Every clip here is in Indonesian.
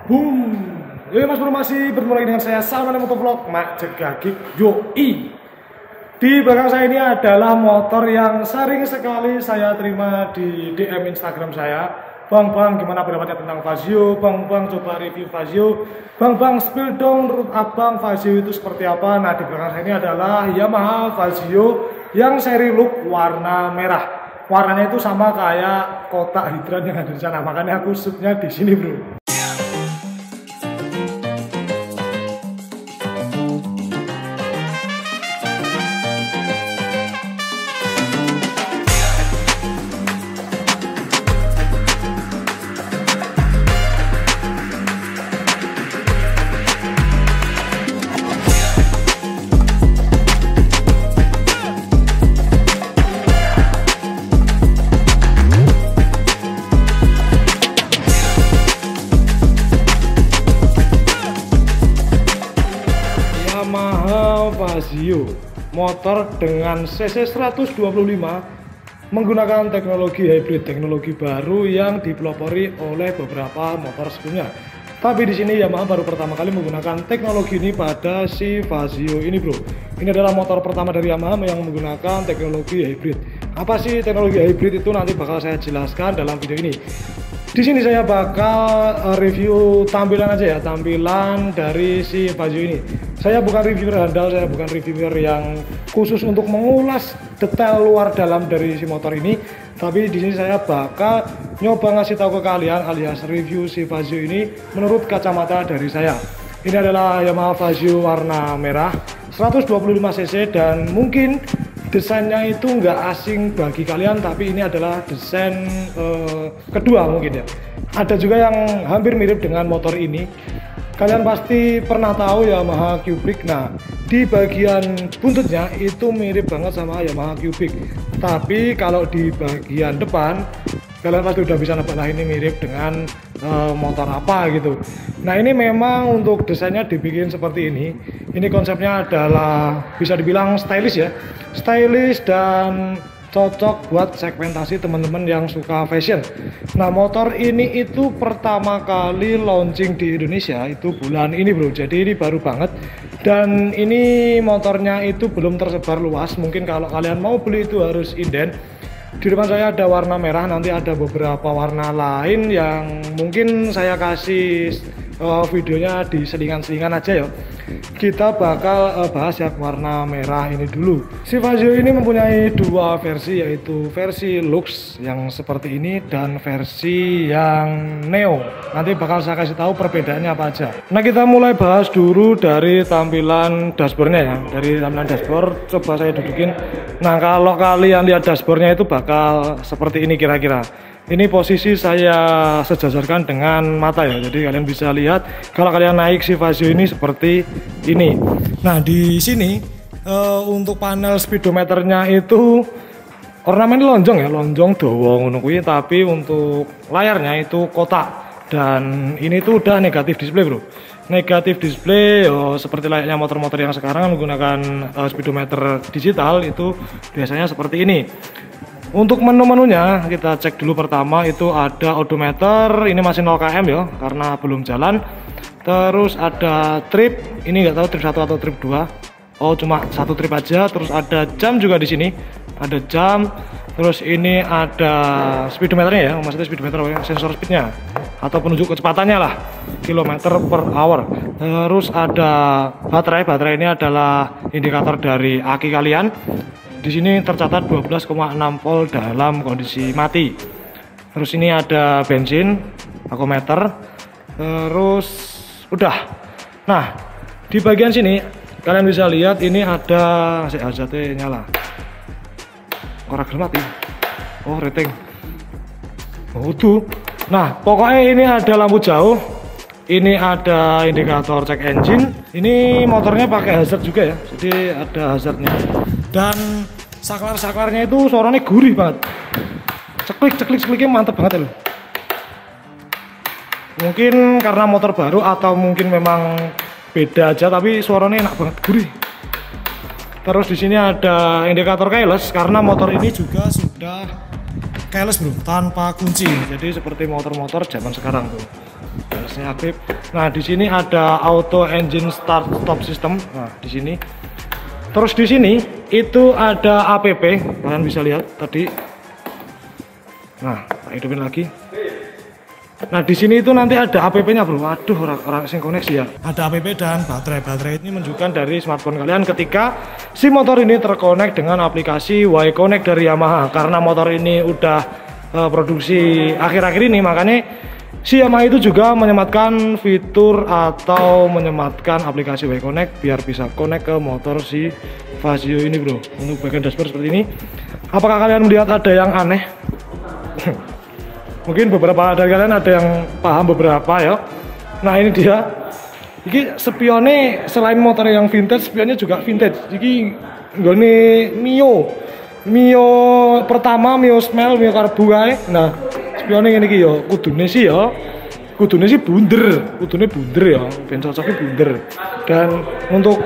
Boom. Mas Bro, masih bermulai dengan saya Salman Motovlog Mak Jegagik Yoi. Di belakang saya ini adalah motor yang sering sekali saya terima di DM Instagram saya. Bang, gimana pendapatnya tentang Fazio? Bang, coba review Fazio. Bang, spill dong menurut abang Fazio itu seperti apa? Nah, di belakang saya ini adalah Yamaha Fazio yang seri look warna merah. Warnanya itu sama kayak kotak hidran yang ada di sana. Makanya aku shootnya di sini, bro. Yamaha Fazio, motor dengan cc 125 menggunakan teknologi hybrid, teknologi baru yang dipelopori oleh beberapa motor sebelumnya. Tapi di sini Yamaha baru pertama kali menggunakan teknologi ini pada si Fazio ini, bro. Ini adalah motor pertama dari Yamaha yang menggunakan teknologi hybrid. Apa sih teknologi hybrid itu? Nanti bakal saya jelaskan dalam video ini. Di sini saya bakal review tampilan aja ya, tampilan dari si Fazio ini. Saya bukan reviewer handal, saya bukan reviewer yang khusus untuk mengulas detail luar dalam dari si motor ini. Tapi di sini saya bakal nyoba ngasih tahu ke kalian alias review si Fazio ini menurut kacamata dari saya. Ini adalah Yamaha Fazio warna merah, 125 cc dan mungkin desainnya itu nggak asing bagi kalian, tapi ini adalah desain kedua mungkin ya. Ada juga yang hampir mirip dengan motor ini. Kalian pasti pernah tahu Yamaha Cubic. Nah, di bagian buntutnya itu mirip banget sama Yamaha Cubic. Tapi kalau di bagian depan, kalian pasti udah bisa nebak lah ini mirip dengan motor apa gitu. Nah, ini memang untuk desainnya dibikin seperti ini. Ini konsepnya adalah bisa dibilang stylish ya. Stylish dan cocok buat segmentasi teman-teman yang suka fashion. Nah, motor ini itu pertama kali launching di Indonesia itu bulan ini, bro. Jadi ini baru banget. Dan ini motornya itu belum tersebar luas. Mungkin kalau kalian mau beli itu harus inden. Di depan saya ada warna merah, nanti ada beberapa warna lain yang mungkin saya kasih videonya di selingan-selingan aja ya. Kita bakal bahas yang warna merah ini dulu. Si Fazio ini mempunyai dua versi, yaitu versi Lux yang seperti ini dan versi yang Neo. Nanti bakal saya kasih tahu perbedaannya apa aja. Nah, kita mulai bahas dulu dari tampilan dashboardnya ya. Dari tampilan dashboard coba saya dudukin. Nah, kalau kalian lihat dashboardnya itu bakal seperti ini kira-kira. Ini posisi saya sejajarkan dengan mata ya, jadi kalian bisa lihat kalau kalian naik si Fazio ini seperti ini. Nah, di sini untuk panel speedometernya itu ornamen lonjong ya, lonjong dowo ngono kuwi, tapi untuk layarnya itu kotak. Dan ini tuh udah negatif display, bro. Negatif display seperti layaknya motor-motor yang sekarang menggunakan speedometer digital itu biasanya seperti ini. Untuk menu-menunya kita cek dulu. Pertama itu ada odometer, ini masih 0 km ya karena belum jalan. Terus ada trip, ini nggak tahu trip 1 atau trip 2. Oh, cuma satu trip aja. Terus ada jam juga di sini, ada jam. Terus ini ada speedometernya ya, maksudnya speedometer sensor speednya atau penunjuk kecepatannya lah, kilometer per hour. Terus ada baterai ini adalah indikator dari aki kalian. Di sini tercatat 12,6 volt dalam kondisi mati. Terus ini ada bensin, takometer. Terus udah. Nah, di bagian sini kalian bisa lihat ini ada HZT nyala. Orang mati. Oh, rating. Oh, tuh. Nah, pokoknya ini ada lampu jauh. Ini ada indikator cek engine. Ini motornya pakai hazard juga ya. Jadi ada hazardnya. Dan saklar-saklarnya itu suaranya gurih banget. Cekliknya mantep banget ya loh. Mungkin karena motor baru atau mungkin memang beda aja, tapi suaranya enak banget, gurih. Terus di sini ada indikator keyless karena motor ini juga sudah keyless, bro, tanpa kunci. Jadi seperti motor-motor zaman sekarang tuh. kelasnya aktif. Nah, di sini ada auto engine start stop system. Nah, di sini. Terus di sini itu ada APP, kalian bisa lihat tadi. Nah, hidupin lagi. Nah, di sini itu nanti ada APP-nya, bro. Waduh, orang sing koneksi ya. Ada APP dan baterai. Baterai ini menunjukkan dari smartphone kalian ketika si motor ini terkonek dengan aplikasi Y-Connect dari Yamaha. Karena motor ini udah produksi akhir-akhir ini, makanya si Yamaha itu juga menyematkan fitur atau menyematkan aplikasi Y-Connect biar bisa connect ke motor si Fazio ini, bro. Untuk bagian dashboard seperti ini. Apakah kalian melihat ada yang aneh? Mungkin beberapa dari kalian ada yang paham beberapa ya. Nah, ini dia. Ini spionnya selain motor yang vintage, spionnya juga vintage. Ini nggone Mio pertama, Mio Smell, Mio Karbu kae. Nah, spionnya ini yo kudune sih bunder, kudune bunder ya. Ben cocoknya bunder. Dan untuk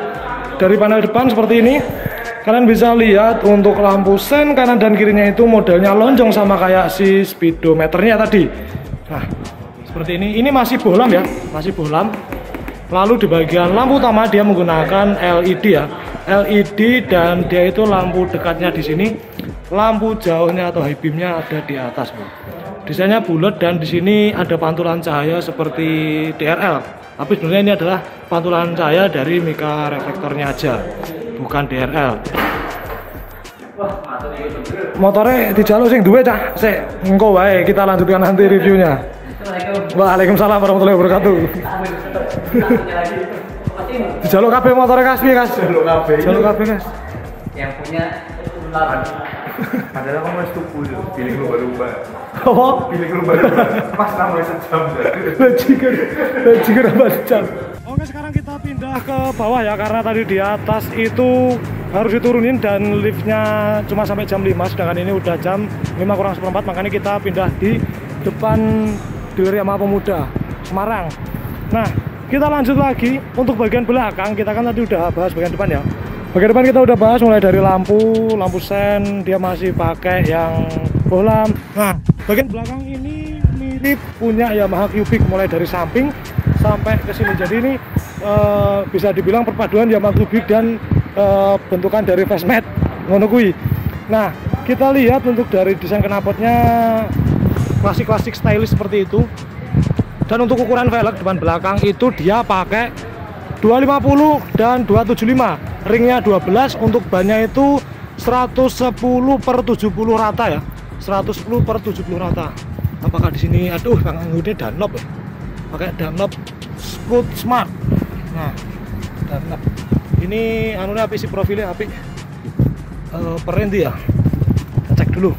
dari panel depan seperti ini. Kalian bisa lihat untuk lampu sen kanan dan kirinya itu modelnya lonjong sama kayak si speedometernya tadi. Nah, seperti ini. Ini masih bohlam ya, masih bohlam. Lalu di bagian lampu utama dia menggunakan LED ya, LED, dan dia itu lampu dekatnya di sini, lampu jauhnya atau high beamnya ada di atas, bro. Desainnya bulat dan di sini ada pantulan cahaya seperti DRL. Tapi sebenarnya ini adalah pantulan cahaya dari mika reflektornya aja, bukan DRL. Motornya dijaluk sing duwe cah. Sik, engko wae kita lanjutkan nanti reviewnya. Waalaikumsalam warahmatullahi wabarakatuh. Dijaluk kabeh motornya Kas piye, Kas? Jaluk kabeh, Kas. Yang punya adalah kamu harus tuku pilih lumba-lumba. Apa? Pilih lumba-lumba. Pas namanya sejam. Bajikan apa sejam? Oke, sekarang kita pindah ke bawah ya, karena tadi di atas itu harus diturunin dan liftnya cuma sampai jam 5, sedangkan ini udah jam 5:04, makanya kita pindah di depan dealer Yamaha Pemuda Semarang. Nah, kita lanjut lagi untuk bagian belakang. Kita kan tadi udah bahas bagian depan ya. Bagian depan kita udah bahas mulai dari lampu sen, dia masih pakai yang bohlam. Nah, bagian belakang ini mirip punya Yamaha Cubic mulai dari samping sampai ke sini. Jadi ini bisa dibilang perpaduan Yamaha Cubic dan bentukan dari Fastmat ngono kuwi. Nah, kita lihat untuk dari desain knalpotnya klasik-klasik stylish seperti itu. Dan untuk ukuran velg depan belakang itu dia pakai 250 dan 275. Ringnya 12, untuk bannya itu 110/70 rata ya. 110/70 rata. Apakah di sini aduh nganggunya Dunlop ya? Pakai Dunlop Scoot Smart. Nah, Dunlop. Ini anunya api sih, profilnya api. Perenti ya. Kita cek dulu.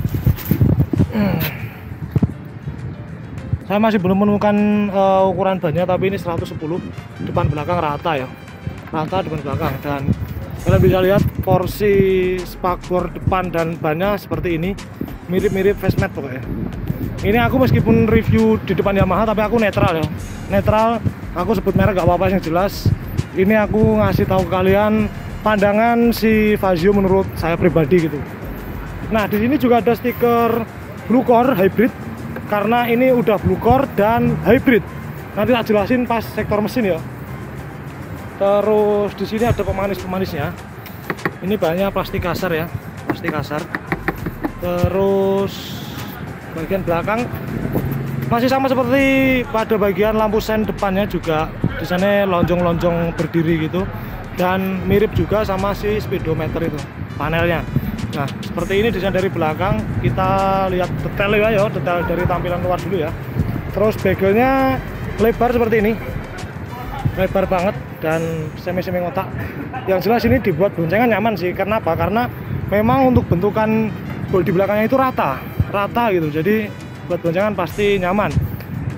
Saya masih belum menemukan ukuran bannya, tapi ini 110 depan belakang rata ya, rata depan belakang. Dan kalian bisa lihat porsi spakbor depan dan bannya seperti ini, mirip-mirip Fastmat pokoknya. Ini aku meskipun review di depan Yamaha, tapi aku netral ya, netral. Aku sebut merek gak apa-apa, yang jelas ini aku ngasih tahu kalian pandangan si Fazio menurut saya pribadi gitu. Nah, di sini juga ada stiker Blue Core Hybrid, karena ini udah Blue Core dan hybrid. Nanti tak jelasin pas sektor mesin ya. Terus di sini ada pemanis-pemanisnya. Ini bahannya plastik kasar ya, plastik kasar. Terus bagian belakang masih sama seperti pada bagian lampu sen depannya, juga desainnya lonjong-lonjong berdiri gitu. Dan mirip juga sama si speedometer itu panelnya. Nah, seperti ini desain dari belakang. Kita lihat detailnya ya, detail dari tampilan luar dulu ya. Terus bagelnya lebar seperti ini, lebar banget dan semi-semi ngotak. Yang jelas ini dibuat boncengan nyaman sih. Kenapa? Karena memang untuk bentukan bodi belakangnya itu rata gitu. Jadi buat boncengan pasti nyaman.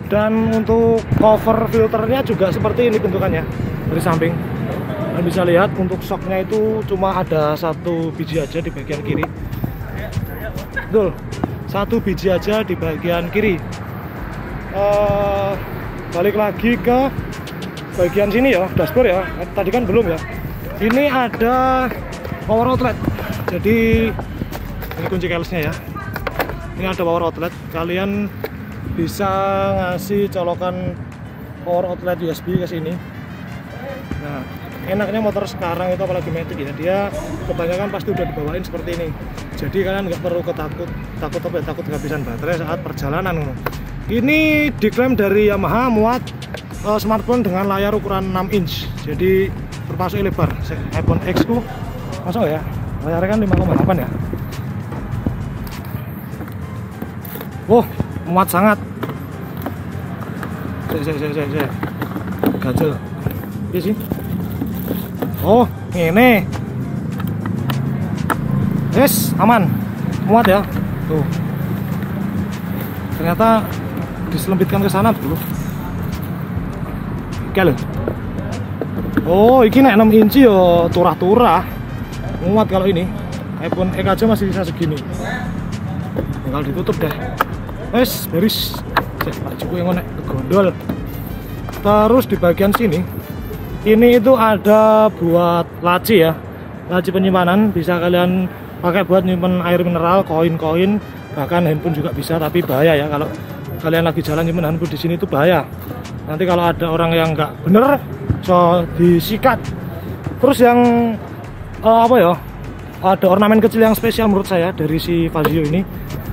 Dan untuk cover filternya juga seperti ini bentukannya dari samping. Kalian bisa lihat untuk shocknya itu cuma ada 1 biji aja di bagian kiri. Betul, 1 biji aja di bagian kiri. Balik lagi ke bagian sini ya, dashboard ya. Tadi kan belum ya. Ini ada power outlet. Jadi ini kunci keylessnya ya. Ini ada power outlet. Kalian bisa ngasih colokan power outlet USB ke sini. Nah, enaknya motor sekarang itu apalagi Matic ya, dia kebanyakan pasti udah dibawain seperti ini. Jadi kalian nggak perlu takut kehabisan baterai saat perjalanan. Ini diklaim dari Yamaha muat smartphone dengan layar ukuran 6 inch. Jadi termasuk lebar. iPhone X ku masuk ya. Layarnya kan 5,8 ya. Wow, muat sangat. Saya. Ganjel. Iya sih. Oh, ini. Yes, aman. Muat ya. Tuh. Ternyata diselempitkan ke sana dulu. Oke loh. Oh, ini nek 6 inci yo turah-turah. Muat kalau ini. iPhone X aja masih bisa segini. Tinggal ditutup deh. Wes, beres. Pak Cuku yang ngonek gondol. Terus di bagian sini, ini itu ada buat laci ya, laci penyimpanan. Bisa kalian pakai buat nyimpen air mineral, koin-koin, bahkan handphone juga bisa. Tapi bahaya ya kalau kalian lagi jalan nyimpen handphone di sini itu bahaya. Nanti kalau ada orang yang nggak bener, so disikat. Terus yang apa ya? Ada ornamen kecil yang spesial menurut saya dari si Fazio ini.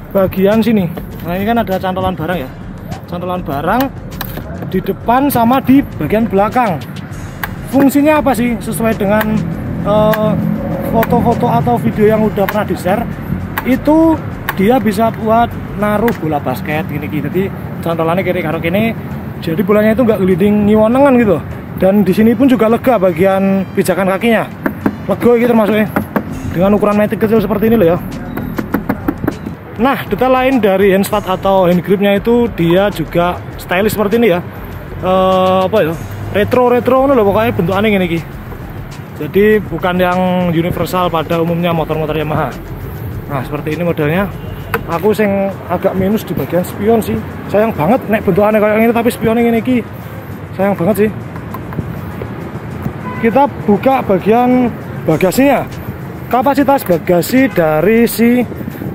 Bagian sini. Nah ini kan ada cantolan barang ya. Cantolan barang di depan sama di bagian belakang. Fungsinya apa sih? Sesuai dengan foto-foto atau video yang udah pernah di-share, itu dia bisa buat naruh bola basket gini-gini. Jadi cantolannya kiri karo kini. Jadi bolanya itu nggak gelinding nyiwonengan gitu. Dan di sini pun juga lega bagian pijakan kakinya. Lega gitu termasuknya. Dengan ukuran Matic kecil seperti ini loh ya. Nah, detail lain dari handstat atau hand gripnya itu dia juga stylish seperti ini ya. Apa ya? Retro loh pokoknya bentukannya gini ki. Jadi bukan yang universal pada umumnya motor-motor Yamaha. Nah, seperti ini modelnya. Aku sing agak minus di bagian spion sih. Sayang banget nek bentukannya kayak gini tapi spionnya gini ki. Sayang banget sih. Kita buka bagian bagasinya. Kapasitas bagasi dari si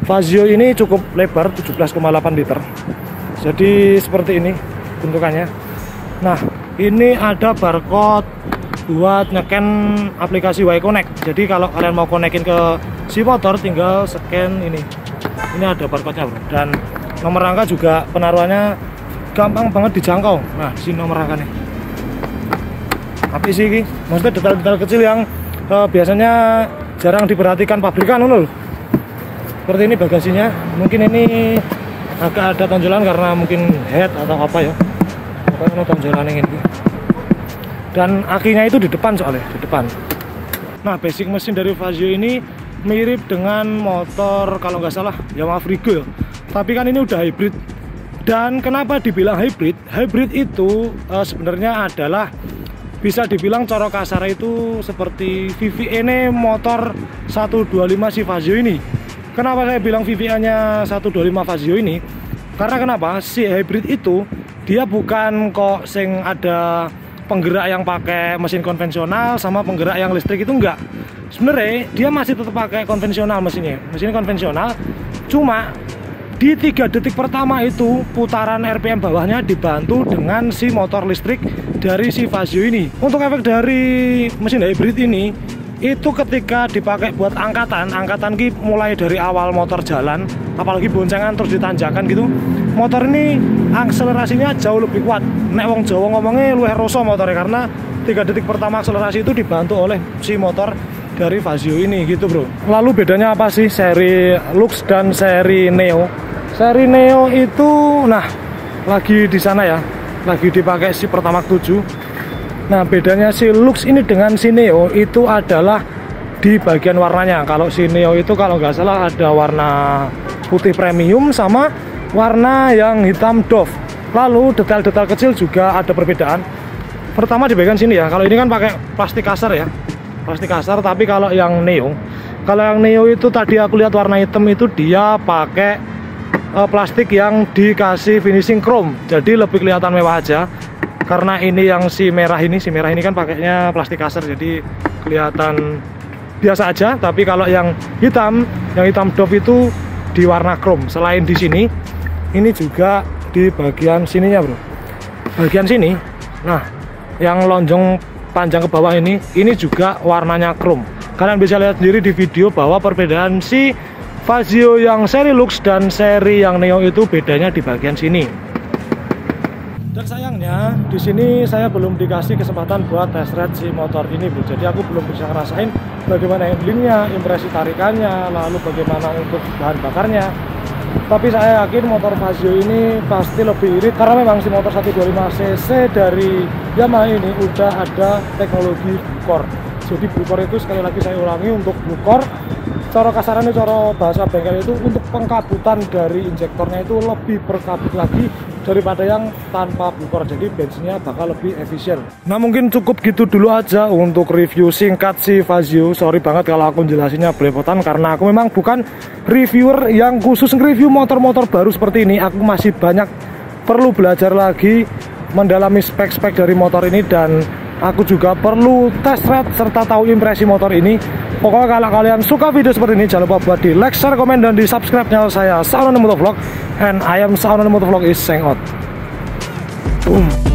Fazio ini cukup lebar, 17,8 liter. Jadi seperti ini bentukannya. Nah, ini ada barcode buat nyeken aplikasi Y-Connect. Jadi kalau kalian mau konekin ke si motor tinggal scan ini. Ini ada barcode-nya, bro. Dan nomor rangka juga penaruhannya gampang banget dijangkau. Nah, si nomor rangkanya. Tapi sih ini maksudnya detail-detail kecil yang biasanya jarang diperhatikan pabrikan loh. Seperti ini bagasinya. Mungkin ini agak ada tonjolan karena mungkin head atau apa ya. Pokoknya tonjolan yang ini. Dan akinya itu di depan soalnya, di depan. Nah, basic mesin dari Fazio ini mirip dengan motor kalau nggak salah Yamaha Frigo ya. Tapi kan ini udah hybrid. Dan kenapa dibilang hybrid? Hybrid itu sebenarnya adalah bisa dibilang coro kasar itu seperti VVA ini motor 125 si Fazio ini. Kenapa saya bilang VVA-nya 125 Fazio ini? Karena kenapa? Si hybrid itu dia bukan kok sing ada penggerak yang pakai mesin konvensional sama penggerak yang listrik, itu enggak. Sebenarnya dia masih tetap pakai konvensional mesinnya. Mesin konvensional, cuma di 3 detik pertama itu putaran RPM bawahnya dibantu dengan si motor listrik dari si Fazio ini. Untuk efek dari mesin hybrid ini, itu ketika dipakai buat angkatan ki mulai dari awal motor jalan, apalagi boncengan terus ditanjakan gitu, motor ini akselerasinya jauh lebih kuat. Nek wong Jawa ngomongnya luwih rasa motornya, karena 3 detik pertama akselerasi itu dibantu oleh si motor dari Fazio ini gitu, bro. Lalu bedanya apa sih seri Lux dan seri Neo? Seri Neo itu nah lagi di sana ya, lagi dipakai si Pertamax 7. Nah, bedanya si Lux ini dengan si Neo itu adalah di bagian warnanya. Kalau si Neo itu kalau nggak salah ada warna putih premium sama warna yang hitam doff. Lalu detail-detail kecil juga ada perbedaan. Pertama di bagian sini ya, kalau ini kan pakai plastik kasar ya, plastik kasar. Tapi kalau yang Neo itu tadi aku lihat warna hitam itu dia pakai plastik yang dikasih finishing chrome, jadi lebih kelihatan mewah aja. Karena ini yang si merah ini kan pakainya plastik kasar, jadi kelihatan biasa aja. Tapi kalau yang hitam doff itu di warna chrome. Selain di sini, ini juga di bagian sininya, bro. Bagian sini Nah, yang lonjong panjang ke bawah ini juga warnanya chrome. Kalian bisa lihat sendiri di video bahwa perbedaan si Fazio yang seri Lux dan seri yang Neo itu bedanya di bagian sini. Dan sayangnya di sini saya belum dikasih kesempatan buat test ride si motor ini, Bu. Jadi aku belum bisa ngerasain bagaimana handlingnya, impresi tarikannya, lalu bagaimana untuk bahan bakarnya. Tapi saya yakin motor Fazio ini pasti lebih irit karena memang si motor 125cc dari Yamaha ini udah ada teknologi Blue Core. Jadi Blue Core itu sekali lagi saya ulangi, untuk Blue Core cara kasarannya, cara bahasa bengkel itu untuk pengkabutan dari injektornya itu lebih berkabut lagi daripada yang tanpa Blue Core. Jadi bensinnya bakal lebih efisien. Nah, mungkin cukup gitu dulu aja untuk review singkat si Fazio. Sorry banget kalau aku jelasinnya belepotan karena aku memang bukan reviewer yang khusus nge-review motor-motor baru seperti ini. Aku masih banyak perlu belajar lagi mendalami spek-spek dari motor ini, dan aku juga perlu test ride serta tahu impresi motor ini. Pokoknya kalau kalian suka video seperti ini, jangan lupa buat di like, share, komen, dan di subscribe channel saya, Saonono Motovlog. And I am Saonono Motovlog is saying out. Boom.